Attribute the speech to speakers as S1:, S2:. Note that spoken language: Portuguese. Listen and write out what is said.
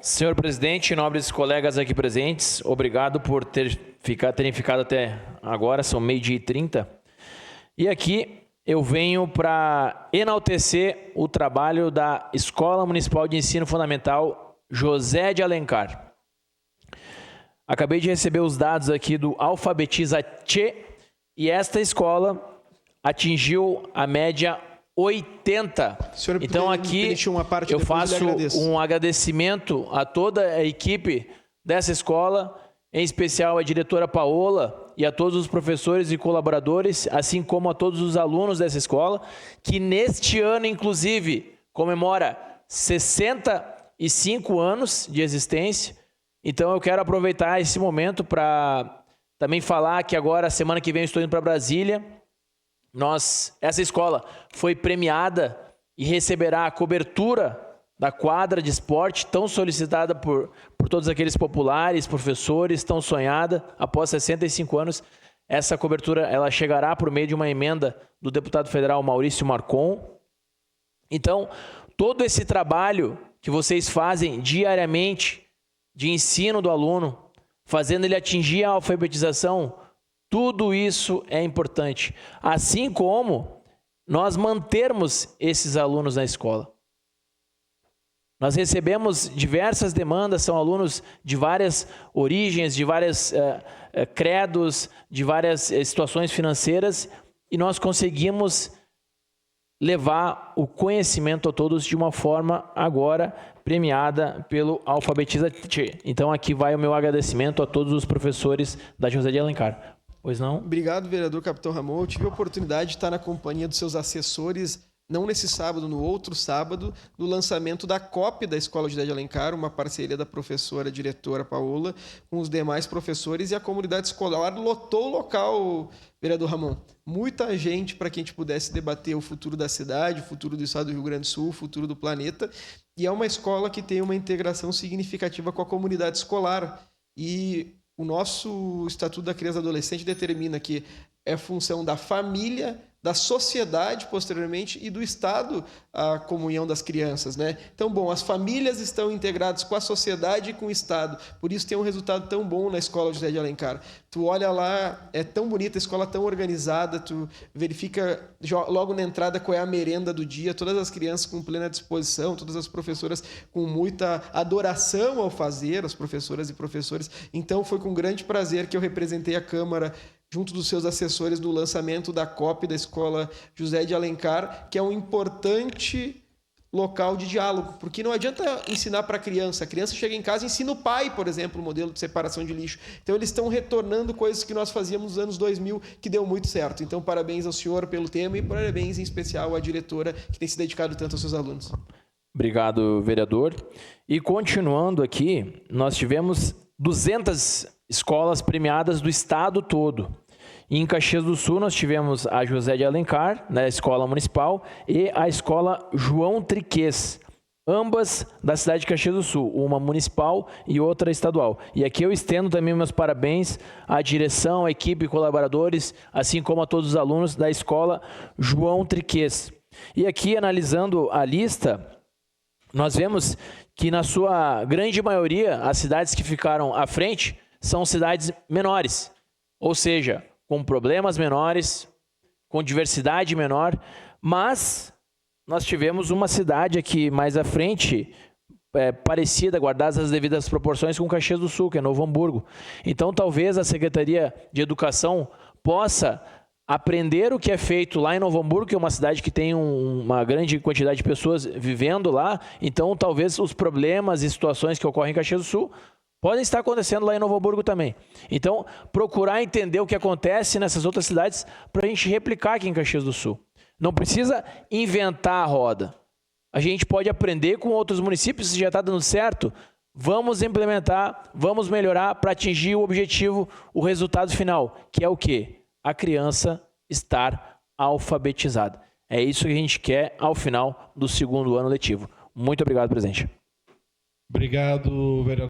S1: Senhor presidente, nobres colegas aqui presentes, obrigado por terem ficado até agora, são 12h30. E aqui eu venho para enaltecer o trabalho da Escola Municipal de Ensino Fundamental José de Alencar. Acabei de receber os dados aqui do Alfabetiza Tchê e esta escola atingiu a média 80. Então aqui eu faço um agradecimento a toda a equipe dessa escola, em especial a diretora Paola e a todos os professores e colaboradores, assim como a todos os alunos dessa escola, que neste ano, inclusive, comemora 65 anos de existência. Então eu quero aproveitar esse momento para também falar que agora, semana que vem, eu estou indo para Brasília. Essa escola foi premiada e receberá a cobertura da quadra de esporte tão solicitada por todos aqueles populares, professores, tão sonhada. Após 65 anos, essa cobertura ela chegará por meio de uma emenda do deputado federal Maurício Marcon. Então, todo esse trabalho que vocês fazem diariamente de ensino do aluno, fazendo ele atingir a alfabetização, tudo isso é importante, assim como nós mantermos esses alunos na escola. Nós recebemos diversas demandas, são alunos de várias origens, de vários credos, de várias situações financeiras, e nós conseguimos levar o conhecimento a todos de uma forma agora premiada pelo Alfabetiza Tchê. Então aqui vai o meu agradecimento a todos os professores da José de Alencar. Pois não?
S2: Obrigado, vereador Capitão Ramon. Eu tive a oportunidade de estar na companhia dos seus assessores, não nesse sábado, no outro sábado, no lançamento da COP da Escola José de Alencar, uma parceria da professora diretora Paola com os demais professores, e a comunidade escolar lotou o local, vereador Ramon. Muita gente para que a gente pudesse debater o futuro da cidade, o futuro do estado do Rio Grande do Sul, o futuro do planeta. E é uma escola que tem uma integração significativa com a comunidade escolar. E o nosso Estatuto da Criança e do Adolescente determina que é função da família, da sociedade, posteriormente, e do Estado a comunhão das crianças, né? Então, bom, as famílias estão integradas com a sociedade e com o Estado. Por isso tem um resultado tão bom na Escola José de Alencar. Tu olha lá, é tão bonita, a escola tão organizada, tu verifica logo na entrada qual é a merenda do dia, todas as crianças com plena disposição, todas as professoras com muita adoração ao fazer, as professoras e professores. Então, foi com grande prazer que eu representei a Câmara junto dos seus assessores no lançamento da COP da Escola José de Alencar, que é um importante local de diálogo, porque não adianta ensinar para a criança chega em casa e ensina o pai, por exemplo, o modelo de separação de lixo. Então eles estão retornando coisas que nós fazíamos nos anos 2000, que deu muito certo. Então parabéns ao senhor pelo tema e parabéns em especial à diretora que tem se dedicado tanto aos seus alunos.
S1: Obrigado, vereador. E continuando aqui, nós tivemos 200 escolas premiadas do estado todo. E em Caxias do Sul nós tivemos a José de Alencar, né, escola municipal, e a escola João Triquês, ambas da cidade de Caxias do Sul, uma municipal e outra estadual. E aqui eu estendo também meus parabéns à direção, à equipe, colaboradores, assim como a todos os alunos da escola João Triquês. E aqui, analisando a lista, nós vemos que na sua grande maioria, as cidades que ficaram à frente são cidades menores, ou seja, com problemas menores, com diversidade menor, mas nós tivemos uma cidade aqui mais à frente, parecida, guardadas as devidas proporções, com Caxias do Sul, que é Novo Hamburgo. Então, talvez a Secretaria de Educação possa aprender o que é feito lá em Novo Hamburgo, que é uma cidade que tem uma grande quantidade de pessoas vivendo lá. Então, talvez os problemas e situações que ocorrem em Caxias do Sul podem estar acontecendo lá em Novo Hamburgo também. Então, procurar entender o que acontece nessas outras cidades para a gente replicar aqui em Caxias do Sul. Não precisa inventar a roda. A gente pode aprender com outros municípios, se já está dando certo, vamos implementar, vamos melhorar para atingir o objetivo, o resultado final, que é o quê? A criança estar alfabetizada. É isso que a gente quer ao final do segundo ano letivo. Muito obrigado, presidente.
S3: Obrigado, vereador.